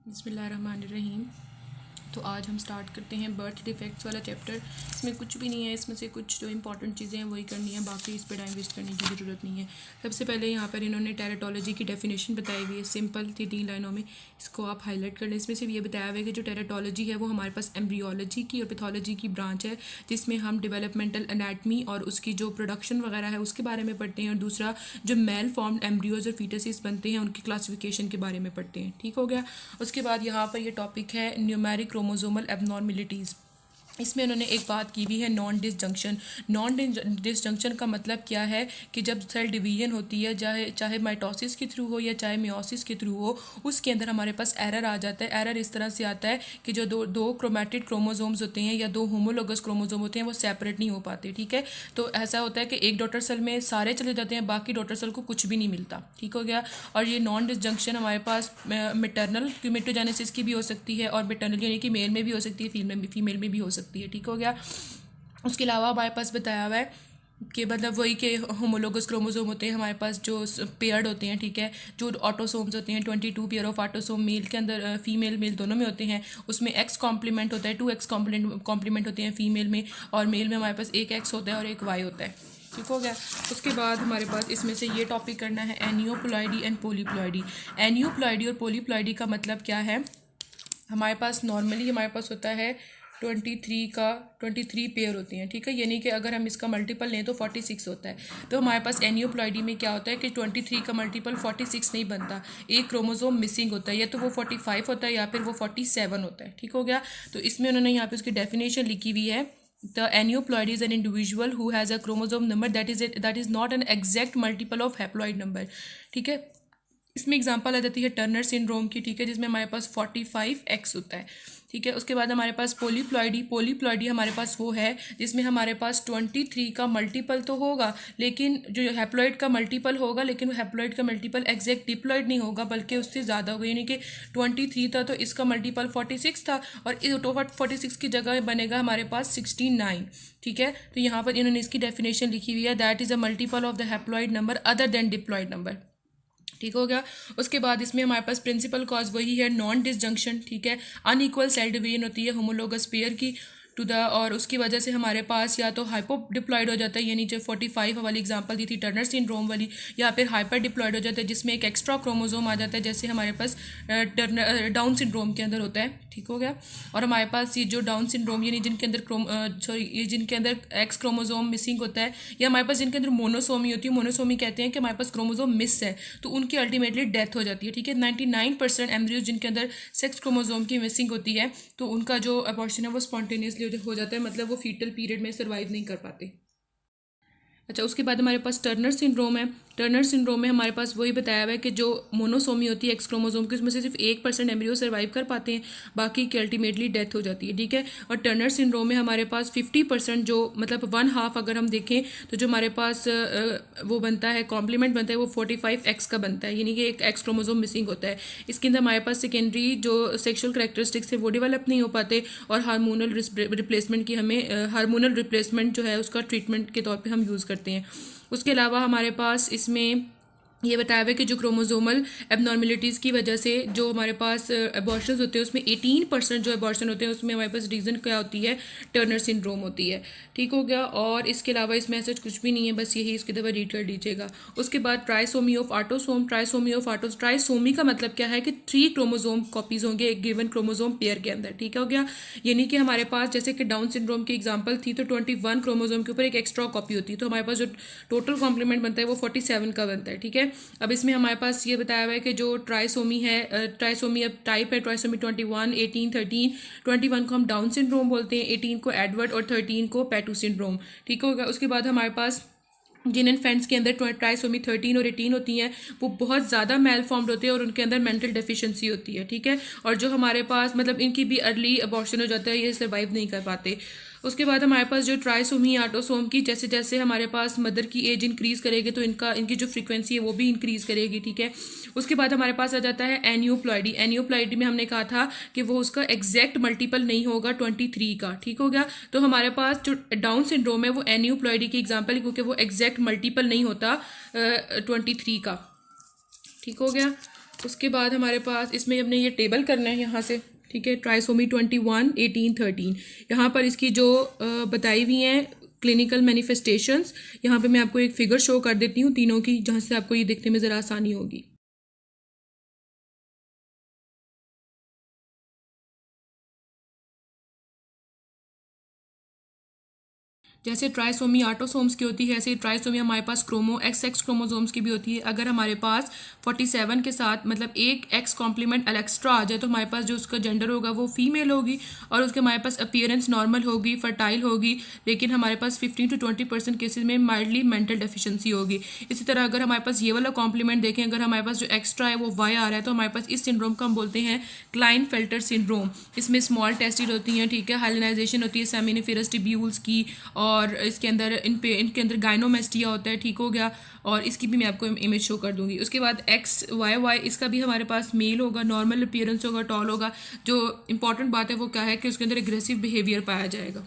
बिस्मिल्लाहिर्रहमानिर्रहीम। तो आज हम स्टार्ट करते हैं बर्थ डिफेक्ट्स वाला चैप्टर। इसमें कुछ भी नहीं है, इसमें से कुछ जो इंपॉर्टेंट चीज़ें हैं वही करनी है, बाकी इस पर टाइम वेस्ट करने की ज़रूरत नहीं है। सबसे पहले यहाँ पर इन्होंने टेरेटोलॉजी की डेफिनेशन बताई हुई है, सिंपल थी 3 लाइनों में। इसको आप हाईलाइट कर लें। इसमें सिर्फ ये बताया हुआ है कि जो टेरेटोलॉजी है वो हमारे पास एम्ब्रियोलॉजी की और पैथोलॉजी की ब्रांच है, जिसमें हम डेवलपमेंटल एनाटमी और उसकी जो प्रोडक्शन वगैरह है उसके बारे में पढ़ते हैं, और दूसरा जो मेल फॉर्म्ड एम्ब्रियोज और फीटसेस बनते हैं उनकी क्लासिफिकेशन के बारे में पढ़ते हैं। ठीक हो गया। उसके बाद यहाँ पर ये टॉपिक है न्यूमेरिक क्रोमोसोमल एबनॉर्मेलिटीज़। इसमें उन्होंने एक बात की भी है, नॉन डिसजंक्शन। नॉन डिसजंक्शन का मतलब क्या है कि जब सेल डिवीजन होती है, चाहे माइटोसिस के थ्रू हो या चाहे मियोसिस के थ्रू हो, उसके अंदर हमारे पास एरर आ जाता है। एरर इस तरह से आता है कि जो दो क्रोमेटिड क्रोमोसोम्स होते हैं या दो होमोलोगस क्रोमोसोम होते हैं वो सेपरेट नहीं हो पाते। ठीक है, तो ऐसा होता है कि एक डॉटर सेल में सारे चले जाते हैं, बाकी डॉटर सेल को कुछ भी नहीं मिलता। ठीक हो गया। और ये नॉन डिसजंक्शन हमारे पास मैटरनल क्यूमेटोजेनेसिस की भी हो सकती है और मैटरनल यानी कि मेल में भी हो सकती है, फीमेल में भी हो सकती है। ठीक हो गया। उसके अलावा हमारे पास बताया हुआ है कि मतलब वही के होमोलोगस क्रोमोसोम होते हैं हमारे पास जो पेयर्ड होते हैं। ठीक है, जो ऑटोसोम्स होते हैं 22 पेयर ऑफ ऑटोसोम मेल के अंदर, फीमेल मेल दोनों में होते हैं। उसमें एक्स कॉम्प्लीमेंट होता है, 2 एक्स कॉम्प्लीमेंट होते हैं फीमेल में, और मेल में हमारे पास एक एक्स होता है और एक वाई होता है। ठीक हो गया। उसके बाद हमारे पास इसमें से ये टॉपिक करना है एनियोप्लॉइडी एंड पोलीप्लॉइडी। एनियोप्लॉइडी और पोलीप्लॉइडी का मतलब क्या है। हमारे पास नॉर्मली हमारे पास होता है 23 पेयर होती हैं। ठीक है, यानी कि अगर हम इसका मल्टीपल लें तो 46 होता है। तो हमारे पास एनियोप्लॉइडी में क्या होता है कि 23 का मल्टीपल 46 नहीं बनता, एक क्रोमोसोम मिसिंग होता है, या तो वो 45 होता है या फिर वो 47 होता है। ठीक हो गया। तो इसमें उन्होंने यहाँ पे उसकी डेफिनेशन लिखी हुई है, The aneuploid is an individual who has a chromosome number that is not an exact multiple of haploid number। ठीक है, इसमें एग्जांपल आ जाती है टर्नर सिंड्रोम की। ठीक है, जिसमें हमारे पास 45x होता है। ठीक है, उसके बाद हमारे पास पोलीप्लॉइडी हमारे पास वो है जिसमें हमारे पास 23 का मल्टीपल तो होगा, लेकिन जो हैप्लॉइड का मल्टीपल होगा, लेकिन वो हैप्लॉइड का मल्टीपल एग्जैक्ट डिप्लॉइड नहीं होगा बल्कि उससे ज़्यादा होगा। यानी कि 23 था तो इसका मल्टीपल 46 था, और इस 46 की जगह बनेगा हमारे पास 69। ठीक है, तो यहाँ पर इन्होंने इसकी डेफिनेशन लिखी हुई है, that is a multiple of the haploid number other than diploid number. ठीक हो गया। उसके बाद इसमें हमारे पास प्रिंसिपल कॉज वही है, नॉन डिसजंक्शन। ठीक है, अनइक्वल सेल डिवीजन होती है होमोलोगस पेयर की टू द, और उसकी वजह से हमारे पास या तो हाइपोडिप्लॉइड हो जाता है, यानी जो 45 वाली एग्जांपल दी थी टर्नर सिंड्रोम वाली, या फिर हाइपर डिप्लॉइड हो जाता है जिसमें एक एक्स्ट्रा क्रोमोसोम आ जाता है, जैसे हमारे पास डाउन सिंड्रोम के अंदर होता है। ठीक हो गया। और हमारे पास ये जो डाउन सिंड्रोम यानी जिनके अंदर ये जिनके अंदर एक्स क्रोमोसोम मिसिंग होता है, या हमारे पास जिनके अंदर मोनोसोमी होती है, मोनोसोमी कहते हैं कि हमारे पास क्रोमोसोम मिस है, तो उनकी अल्टीमेटली डेथ हो जाती है। ठीक है, 99% एम्ब्रियोज जिनके अंदर सेक्स क्रोमोसोम की मिसिंग होती है, तो उनका जो अबॉर्शन है वो स्पॉन्टेनियसली हो जाता है, मतलब वो फीटल पीरियड में सर्वाइव नहीं कर पाते। अच्छा, उसके बाद हमारे पास टर्नर सिंड्रोम है। टर्नर सिंड्रोम में हमारे पास वही बताया हुआ है कि जो मोनोसोमी होती है एक्स क्रोमोसोम की, उसमें से सिर्फ 1% एम्ब्रियो सर्वाइव कर पाते हैं, बाकी की अल्टीमेटली डेथ हो जाती है। ठीक है, और टर्नर सिंड्रोम में हमारे पास 50% जो मतलब 1/2 अगर हम देखें तो जो हमारे पास वो बनता है कॉम्प्लीमेंट बनता है वो 45x का बनता है, यानी कि एक एक्स क्रोमोसोम मिसिंग होता है। इसके अंदर हमारे पास सेकेंडरी जो सेक्शुअल करेक्टरिस्टिक्स है वो डेवलप नहीं हो पाते, और हार्मोनल रिप्लेसमेंट की हमें हार्मोनल रिप्लेसमेंट जो है उसका ट्रीटमेंट के तौर पर हम यूज़ करते हैं। उसके अलावा हमारे पास इसमें ये बताया हुआ है कि जो क्रोमोसोमल एबनॉर्मेलिटीज़ की वजह से जो हमारे पास अबॉर्शंस होते हैं उसमें 18% जो अबॉर्शन होते हैं उसमें हमारे पास रीज़न क्या होती है, टर्नर सिंड्रोम होती है। ठीक हो गया। और इसके अलावा इसमें ऐसा कुछ भी नहीं है, बस यही इसकी दफ़ा रीड कर लीजिएगा। उसके बाद ट्राइसोमी ऑफ ऑटोसोम। ट्राइसोमी का मतलब क्या है कि 3 क्रोमोसोम कॉपीज़ होंगे एक गिवन क्रोमोसोम पेयर के अंदर। ठीक हो गया, यानी कि हमारे पास जैसे कि डाउन सिंड्रोम की एग्जाम्पल थी तो 21 क्रोमोसोम के ऊपर एक एक्स्ट्रा कॉपी होती है, तो हमारे पास जो टोटल कॉम्प्लीमेंट बनता है वो 47 का बनता है। ठीक है, अब इसमें हमारे पास ये बताया हुआ है कि जो ट्राइसोमी है, ट्राइसोमी अब टाइप है ट्राइसोमी 21, 18, 13। 21 को हम डाउन सिंड्रोम बोलते हैं, 18 को एडवर्ड और 13 को पेटू सिंड्रोम। ठीक होगा। उसके बाद हमारे पास जिन इन्फेंट्स के अंदर ट्राइसोमी 13 और 18 होती हैं वो बहुत ज़्यादा मेल फॉर्म्ड होते हैं और उनके अंदर मेंटल डेफिशिएंसी होती है। ठीक है, और जो हमारे पास मतलब इनकी भी अर्ली अबॉर्शन हो जाता है, ये सर्वाइव नहीं कर पाते। उसके बाद हमारे पास जो ट्राइसोमी ऑटोसोम की जैसे जैसे हमारे पास मदर की एज इंक्रीज़ करेगी तो इनकी जो फ्रीक्वेंसी है वो भी इंक्रीज़ करेगी। ठीक है, उसके बाद हमारे पास आ जाता है एनियोप्लॉइडी। एनियोप्लॉइडी में हमने कहा था कि वो उसका एग्जैक्ट मल्टीपल नहीं होगा 23 का। ठीक हो गया, तो हमारे पास जो डाउन सिंड्रोम है वो एनियोप्लॉइडी की एग्जाम्पल है क्योंकि वो एग्जैक्ट मल्टीपल नहीं होता 23 का। ठीक हो गया। उसके बाद हमारे पास इसमें हमने ये टेबल करना है यहाँ से, ठीक है। ट्राइसोमी 21, 18, 13, यहाँ पर इसकी जो बताई हुई हैं क्लिनिकल मैनिफेस्टेशंस, यहाँ पे मैं आपको एक फिगर शो कर देती हूँ तीनों की, जहाँ से आपको ये देखने में ज़रा आसानी होगी। जैसे ट्राइसोमी ऑटोसोम्स की होती है, ऐसे ट्राइसोमी हमारे पास XX क्रोमोसोम्स की भी होती है। अगर हमारे पास 47 के साथ मतलब एक एक्स कॉम्प्लीमेंट एक्स्ट्रा आ जाए तो हमारे पास जो उसका जेंडर होगा वो फीमेल होगी और उसके हमारे पास अपीयरेंस नॉर्मल होगी, फर्टाइल होगी, लेकिन हमारे पास 15 to 20% केसेस में माइल्डली मेंटल डेफिशिएंसी होगी। इसी तरह अगर हमारे पास ये वाला कॉम्प्लीमेंट देखें, अगर हमारे पास जो एक्स्ट्रा है वो वाई आ रहा है तो हमारे पास इस सिंड्रोम को हम बोलते हैं क्लाइनफेल्टर सिंड्रोम। इसमें स्मॉल टेस्टिड होती हैं, ठीक है, हाइलिनाइजेशन होती है सेमिनिफेरस टिब्यूल्स की, और इसके अंदर इनके अंदर गाइनोमेस्टिया होता है, ठीक हो गया। और इसकी भी मैं आपको इमेज शो कर दूंगी। उसके बाद XYY, इसका भी हमारे पास मेल होगा, नॉर्मल अपीयरेंस होगा, टॉल होगा। जो इंपॉर्टेंट बात है वो क्या है कि उसके अंदर एग्रेसिव बिहेवियर पाया जाएगा।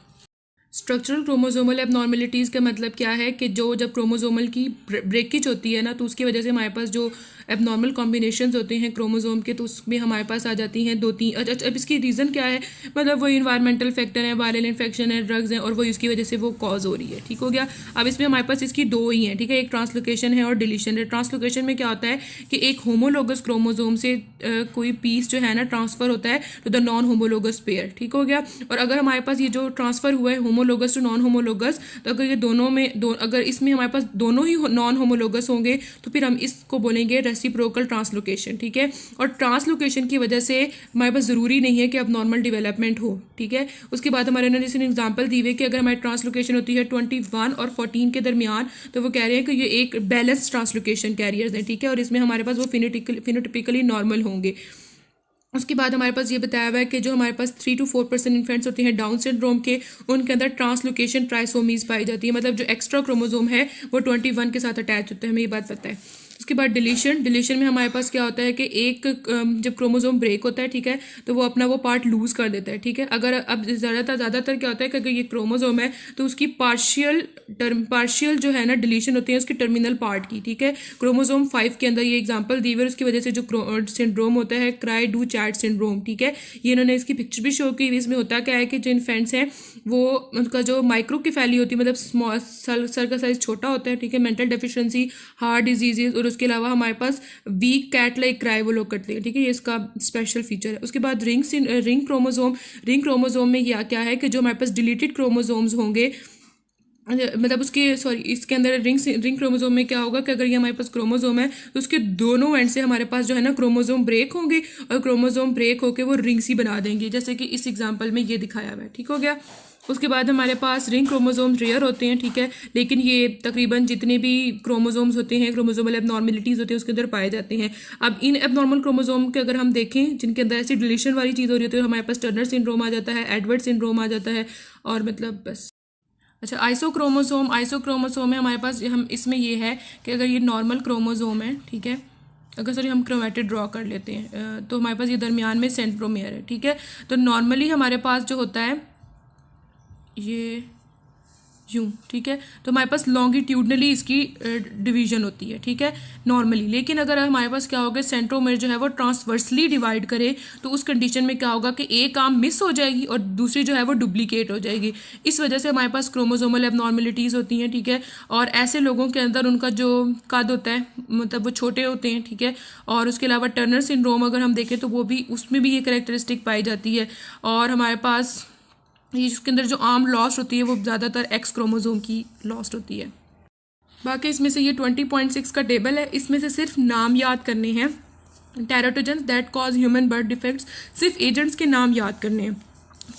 स्ट्रक्चरल क्रोमोसोमल एबनॉर्मेलिटीज़ का मतलब क्या है कि जो जब क्रोमोसोमल की ब्रेकेज होती है ना, तो उसकी वजह से हमारे पास जो एबनॉर्मल कॉम्बिनेशंस होते हैं क्रोमोसोम के, तो उसमें हमारे पास आ जाती हैं 2-3। अब इसकी रीज़न क्या है, मतलब वही इन्वायरमेंटल फैक्टर है, वायरल इन्फेक्शन है, ड्रग्स हैं, और वही उसकी वजह से वो कॉज हो रही है, ठीक हो गया। अब इसमें हमारे पास इसकी दो ही हैं, ठीक है, एक ट्रांसलोकेशन है और डिलीशन है। ट्रांसलोकेशन में क्या होता है कि एक होमोलोगस क्रोमोसोम से कोई पीस जो है ना ट्रांसफ़र होता है to the non homologous pair, ठीक हो गया। और अगर हमारे पास ये जो ट्रांसफ़र हुआ है होमोलोगस टू नॉन होमोलोगस, तो अगर ये दोनों में अगर इसमें हमारे पास दोनों ही नॉन होमोलोगस होंगे तो फिर हम इसको बोलेंगे रेसिप्रोकल ट्रांसलोकेशन, ठीक है। और ट्रांसलोकेशन की वजह से हमारे पास ज़रूरी नहीं है कि अब नॉर्मल डेवलपमेंट हो, ठीक है। उसके बाद हमारे उन्होंने जैसे एग्जाम्पल दी हुई कि अगर हमारी ट्रांसलोकेशन होती है 21 और 14 के दरमियान, तो वो कह रहे हैं कि ये एक बैलेंस ट्रांसलोकेशन कैरियर्स हैं, ठीक है, और इसमें हमारे पास वो फिनोटिपिकली नॉर्मल होंगे। उसके बाद हमारे पास ये बताया हुआ है कि जो हमारे पास 3 to 4% इन्फेंट्स होते हैं डाउन सिंड्रोम के, उनके अंदर ट्रांसलोकेशन ट्राइसोमीज पाई जाती है, मतलब जो एक्स्ट्रा क्रोमोसोम है वो 21 के साथ अटैच होता है, हमें ये बात पता है। उसके बाद डिलीशन में हमारे पास क्या होता है कि एक जब क्रोमोसोम ब्रेक होता है, ठीक है, तो वो अपना वो पार्ट लूज कर देता है, ठीक है। अगर अब ज़्यादातर क्या होता है कि अगर ये क्रोमोसोम है तो उसकी पार्शियल जो है ना डिलीशन होती है उसकी टर्मिनल पार्ट की, ठीक है। क्रोमोसोम 5 के अंदर ये एग्जांपल दी हुई है, उसकी वजह से जो सिंड्रोम होता है क्राई डू चैट सिंड्रोम, ठीक है। ये इन्होंने इसकी पिक्चर भी शो की। इसमें होता क्या है कि जो इन्फेंट्स हैं वो उनका जो माइक्रोकेफेली होती है, मतलब स्मॉल सर का साइज छोटा होता है, ठीक है, मेंटल डेफिशिएंसी, हार्ट डिजीजेज, और उसके अलावा हमारे पास वीक कैट लाइक क्राई वो लोग करते हैं, ठीक है, ये इसका स्पेशल फीचर है। उसके बाद रिंग क्रोमोसोम में क्या है कि जो हमारे पास डिलीटेड क्रोमोसोम्स होंगे, मतलब इसके अंदर रिंग क्रोमोसोम में क्या होगा कि अगर ये हमारे पास क्रोमोसोम है तो उसके दोनों एंड से हमारे पास जो है ना क्रोमोसोम ब्रेक होंगे, और क्रोमोसोम ब्रेक होकर वो रिंग्स ही बना देंगे, जैसे कि इस एग्जांपल में ये दिखाया हुआ है, ठीक हो गया। उसके बाद हमारे पास रिंग क्रोमोसोम्स रेयर होते हैं, ठीक है, लेकिन ये तकरीबन जितने भी क्रोमोसोम्स होते हैं, क्रोमोसोमल एबनॉर्मेलिटीज़ होती हैं, उसके अंदर पाए जाते हैं। अब इन एबनॉर्मल क्रोमोसोम के अगर हम देखें जिनके अंदर ऐसी डिलीशन वाली चीज़ हो रही होती है, हमारे पास टर्नर सिंड्रोम आ जाता है, एडवर्ड सिंड्रोम आ जाता है, और मतलब बस। अच्छा, आइसोक्रोमोसोम है हमारे पास, हम इसमें ये है कि अगर ये नॉर्मल क्रोमोसोम है, ठीक है, अगर हम क्रोमेटिड ड्रॉ कर लेते हैं तो हमारे पास ये दरमियान में सेंट्रोमेयर है, ठीक है। तो नॉर्मली हमारे पास जो होता है ये यूँ, ठीक है, तो हमारे पास लॉन्गिट्यूडनली इसकी डिवीजन होती है, ठीक है, नॉर्मली। लेकिन अगर हमारे पास क्या होगा, सेंट्रोमेयर जो है वो ट्रांसवर्सली डिवाइड करे तो उस कंडीशन में क्या होगा कि एक आर्म मिस हो जाएगी और दूसरी जो है वो डुप्लीकेट हो जाएगी। इस वजह से हमारे पास क्रोमोसोमल एबनॉर्मेलिटीज़ होती हैं, ठीक है। और ऐसे लोगों के अंदर उनका जो कद होता है मतलब वो छोटे होते हैं, ठीक है। और उसके अलावा टर्नर सिंड्रोम अगर हम देखें तो वो भी, उसमें भी ये कैरेक्टरिस्टिक पाई जाती है। और हमारे पास ये जिसके अंदर जो आर्म लॉस्ट होती है वो ज़्यादातर एक्स क्रोमोसोम की लॉस्ट होती है। बाकी इसमें से ये 20.6 का टेबल है, इसमें से सिर्फ नाम याद करने हैं। Teratogens that cause human birth defects, सिर्फ एजेंट्स के नाम याद करने हैं,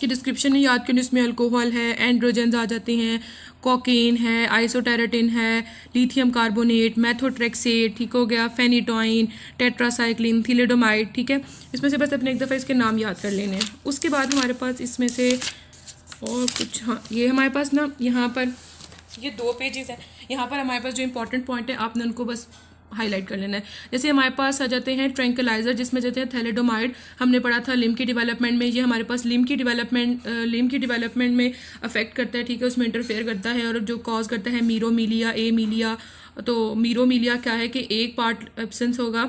कि डिस्क्रिप्शन नहीं याद करनी। इसमें अल्कोहल है, एंड्रोजेंस आ जाते हैं, कोकेन है, आइसोटेराटिन है, लिथियम कार्बोनेट, मेथोट्रेक्सेट, ठीक हो गया, फेनिटोइन, टेट्रासाइक्लिन, थैलेडोमाइड, ठीक है। इसमें से बस अपने एक दफ़ा इसके नाम याद कर लेने हैं। उसके बाद हमारे पास इसमें से और कुछ, हाँ, ये हमारे पास ना यहाँ पर ये 2 पेजेस हैं, यहाँ पर हमारे पास जो इंपॉर्टेंट पॉइंट है आपने उनको बस हाईलाइट कर लेना है। जैसे हमारे पास आ जाते हैं ट्रैंक्विलाइजर, जिसमें जाते हैं थैलेडोमाइड, हमने पढ़ा था लिम्ब की डेवलपमेंट में, ये हमारे पास लिम्ब की डेवलपमेंट में अफेक्ट करता है, ठीक है, उसमें इंटरफेयर करता है, और जो कॉज करता है मीरोमीलिया, ए मीलिया। तो मीरोमीलिया क्या है कि एक पार्ट एब्सेंस होगा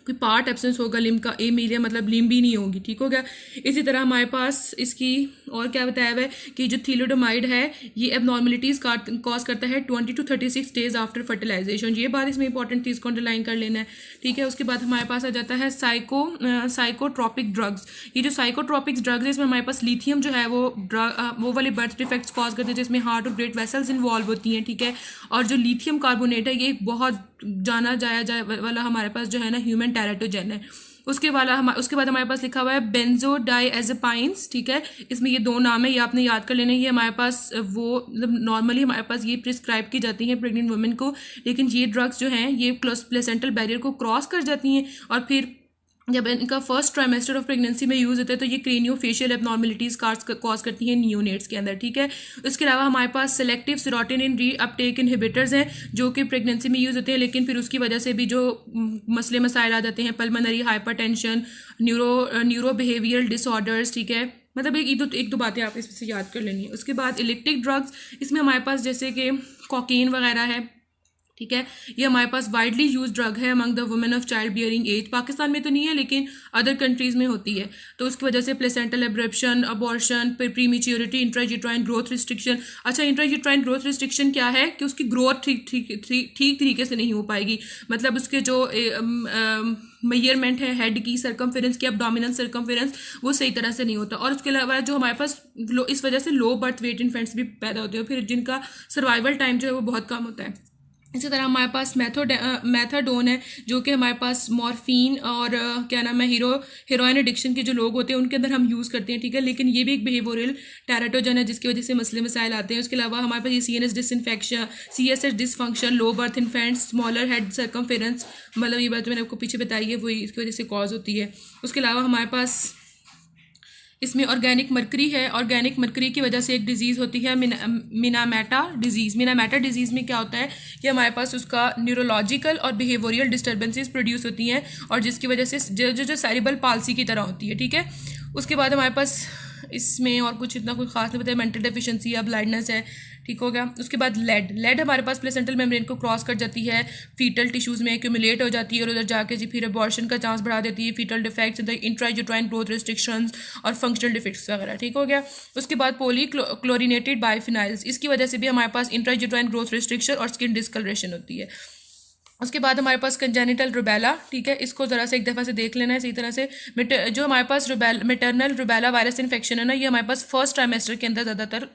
कोई पार्ट एब्सेंस होगा लिम्ब का, एमीलिया मतलब लिम्ब भी नहीं होगी, ठीक हो गया। इसी तरह हमारे पास इसकी और क्या बताया हुआ है कि जो थीलोडोमाइड है ये एबनॉर्मलिटीज़ कॉज करता है 20 to 36 डेज आफ्टर फर्टिलाइजेशन। ये बात इसमें इंपॉर्टेंट थी, इसको अंडरलाइन कर लेना है, ठीक है। उसके बाद हमारे पास आ जाता है साइकोट्रॉपिक ड्रग्स। ये जो साइकोट्रॉपिक ड्रग्स है इसमें हमारे पास लिथियम जो है वो वाले बर्थ डिफेक्ट्स कॉज करते हैं जिसमें हार्ट और ब्लड वेसल्स इन्वॉल्व होती हैं, ठीक है। और जो लिथियम कार्बोनेट है ये बहुत जाना जाया वाला हमारे पास जो है ना ह्यूमन टेराटोजेन है। उसके बाद हमारे पास लिखा हुआ है बेंजोडाइएज़ेपाइंस, ठीक है। इसमें ये दो नाम है, ये आपने याद कर लेना है। ये हमारे पास वो मतलब नॉर्मली हमारे पास ये प्रिस्क्राइब की जाती हैं प्रेग्नेंट वुमेन को, लेकिन ये ड्रग्स जो हैं ये प्लेसेंटल बैरियर को क्रॉस कर जाती हैं और फिर जब इनका फर्स्ट ट्राइमेस्टर ऑफ प्रेगनेंसी में यूज़ होता है तो ये क्रेनियोफेशियल एबनॉर्मलिटीज़ कॉज करती हैं नियोनेट्स के अंदर, ठीक है। उसके अलावा हमारे पास सेलेक्टिव सेरोटोनिन री अपटेक इनहिबिटर्स हैं जो कि प्रेगनेंसी में यूज़ होते हैं, लेकिन फिर उसकी वजह से भी जो मसले मसाइल आ जाते हैं, pulmonary hypertension, neuro behavioural disorders, ठीक है। मतलब एक दो बातें आप इसमें से याद कर लेनी है। उसके बाद इलेक्ट्रिक ड्रग्स, इसमें हमारे पास जैसे कि कोकीन वगैरह है, ठीक है। ये हमारे पास वाइडली यूज ड्रग है among the women of child bearing age. Pakistan में तो नहीं है लेकिन अदर कंट्रीज में होती है, तो उसकी वजह से placental abruption, abortion, prematurity, intrauterine growth restriction. अच्छा, इंट्रायूट्राइन ग्रोथ रिस्ट्रिक्शन क्या है कि उसकी ग्रोथ ठीक तरीके से नहीं हो पाएगी, मतलब उसके जो मेजरमेंट है हेड की, सर्कमफेरेंस की, एब्डोमिनल सर्कमफेरेंस, वो सही तरह से नहीं होता। और उसके अलावा जो हमारे पास इस वजह से लो बर्थ वेट इन्फेंट्स भी पैदा होते हैं, फिर जिनका सर्वाइवल टाइम जो है वो बहुत कम होता है। इसी तरह हमारे पास मैथाडोन है जो कि हमारे पास मॉर्फिन और क्या नाम है हीरोइन एडिक्शन के जो लोग होते हैं उनके अंदर हम यूज़ करते हैं, ठीक है। लेकिन ये भी एक बिहेवियरल टेराटोजन है जिसकी वजह से मसले मसाइल आते हैं। उसके अलावा हमारे पास ये CNS dysfunction, low birth infants, smaller head circumference, मतलब ये बात मैंने आपको पीछे बताई है, वही इसकी वजह से कॉज होती है। उसके अलावा हमारे पास इसमें ऑर्गेनिक मरकरी है। ऑर्गेनिक मरकरी की वजह से एक डिजीज़ होती है मिनामेटा डिजीज़। मिनामेटा डिजीज़ में क्या होता है कि हमारे पास उसका न्यूरोलॉजिकल और बिहेवियरल डिस्टर्बेंसेस प्रोड्यूस होती हैं और जिसकी वजह से जो सेरिब्रल पाल्सी की तरह होती है, ठीक है। उसके बाद हमारे पास इसमें और कुछ इतना कोई खास नहीं बताया, मेंटल डेफिशिएंसी या ब्लाइंडनेस है, ठीक हो गया। उसके बाद लेड हमारे पास प्लेसेंटल मेम्ब्रेन को क्रॉस कर जाती है, फीटल टिश्यूज़ में एक्यूमुलेट हो जाती है और उधर जाके जी फिर अबॉर्शन का चांस बढ़ा देती है, fetal defects, intrauterine growth restrictions और फंक्शनल डिफेक्ट्स वगैरह, ठीक हो गया। उसके बाद पॉलीक्लोरिनेटेड बाइफिनाइल्स, इसकी वजह से भी हमारे पास इंट्रायूट्राइन ग्रोथ रिस्ट्रिक्शन और स्किन डिस्कलरेशन होती है। उसके बाद हमारे पास कंजेनिटल रुबेला, ठीक है। इसको ज़रा से एक दफ़ा से देख लेना है सही तरह से। जो हमारे पास मेटरनल रुबेला वायरस इन्फेक्शन है ना, ये हमारे पास फर्स्ट ट्राइमेस्टर के अंदर ज़्यादातर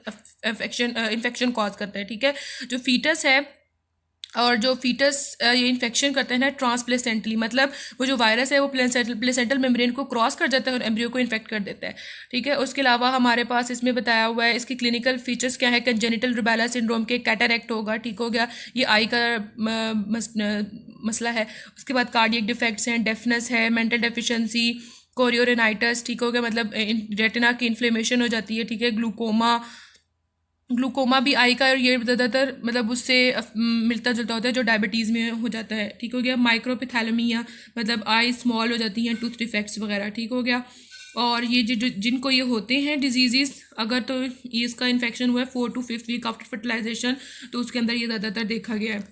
इन्फेक्शन कॉज करता है, ठीक है। जो फीटस है और जो फीटस ये इन्फेक्शन करते हैं ना ट्रांसप्लेसेंटली, मतलब वो जो वायरस है वो प्लेसेंटल मेम्ब्रेन को क्रॉस कर जाता है और एम्ब्रियो को इन्फेक्ट कर देता है, ठीक है। उसके अलावा हमारे पास इसमें बताया हुआ है इसकी क्लिनिकल फीचर्स क्या है। कंजेनिटल रुबेला सिंड्रोम के कैटरैक्ट होगा, ठीक हो गया, ये आई का मसला है। उसके बाद कार्डियक डिफेक्ट्स हैं, डेफनेस है, मेंटल डेफिशिएंसी, कोरियोरेनाइटिस, ठीक हो गया, मतलब रेटिना की इन्फ्लेमेशन हो जाती है, ठीक है। ग्लूकोमा भी आई का, और ये ज़्यादातर मतलब उससे मिलता जुलता होता है जो डायबिटीज़ में हो जाता है, ठीक हो गया। माइक्रोपिथैलेमिया मतलब आई स्मॉल हो जाती हैं, टूथ डिफेक्ट्स वगैरह, ठीक हो गया। और ये जिनको ये होते हैं डिजीज़, अगर तो ये इसका इन्फेक्शन हुआ है 4 to 5 वीक आफ्टर फर्टिलाइजेशन, तो उसके अंदर ये ज़्यादातर देखा गया है।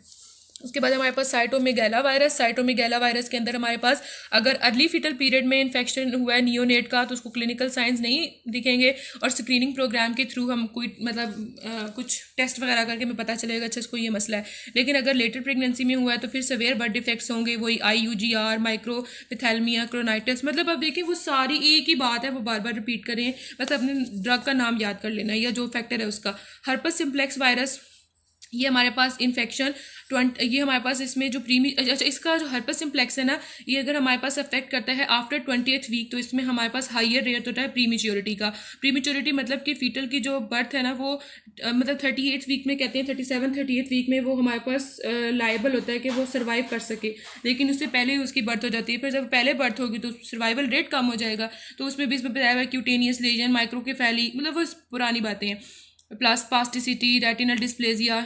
उसके बाद हमारे पास साइटोमेगैला वायरस के अंदर हमारे पास अगर अर्ली फीटल पीरियड में इन्फेक्शन हुआ है नियोनेट का तो उसको क्लिनिकल साइंस नहीं दिखेंगे और स्क्रीनिंग प्रोग्राम के थ्रू हम कोई मतलब कुछ टेस्ट वगैरह करके हमें पता चलेगा अच्छा इसको ये मसला है। लेकिन अगर लेटर प्रेगनेंसी में हुआ है तो फिर सवेयर बर्थ डिफेक्ट्स होंगे, वही IUGR, माइक्रोपिथैलेमिया, क्रोनाइटिस, मतलब अब देखिए वो सारी एक ही बात है, वो बार बार रिपीट करें, बस अपने ड्रग का नाम याद कर लेना या जो फैक्टर है उसका। हर्पस सिम्प्लेक्स वायरस, ये हमारे पास इन्फेक्शन ये हमारे पास इसमें जो अच्छा इसका जो हर्पस सिम्प्लेक्स है ना, ये अगर हमारे पास अफेक्ट करता है आफ्टर 20th वीक तो इसमें हमारे पास हाइयर रेट होता है प्रीमेच्योरिटी का। प्रीमेच्योरिटी मतलब कि फीटल की जो बर्थ है ना वो मतलब 38th वीक में कहते हैं, 37-38th वीक में वो हमारे पास लायबल होता है कि वो सर्वाइव कर सके, लेकिन उससे पहले ही उसकी बर्थ हो जाती है। फिर जब पहले बर्थ होगी तो सर्वाइवल रेट कम हो जाएगा, तो उसमें भी इसमें बताया हुआ है क्यूटेनियस लेजन, माइक्रोकेफेली, मतलब वो पुरानी बातें हैं, प्लस पास्टिसिटी, रेटिनल डिस्प्लेजिया।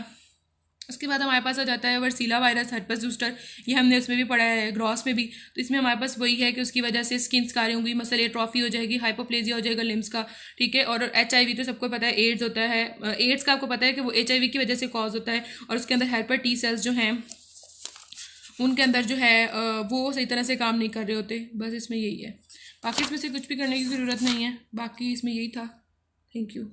उसके बाद हमारे पास आ जाता है वर्सीला वायरस, हर्पस जूस्टर, ये हमने उसमें भी पढ़ा है, ग्रॉस में भी। तो इसमें हमारे पास वही है कि उसकी वजह से स्किन स्कारिंग होगी, मसल एट्रोफी हो जाएगी, हाइपोप्लेजिया हो जाएगा लिम्स का, ठीक है। और HIV तो सबको पता है, एड्स होता है, एड्स का आपको पता है कि वो HIV की वजह से कॉज होता है और उसके अंदर हेल्पर T सेल्स जो हैं उनके अंदर जो है वो सही तरह से काम नहीं कर रहे होते। बस इसमें यही है, बाकी इसमें से कुछ भी करने की ज़रूरत नहीं है, बाकी इसमें यही था। Thank you.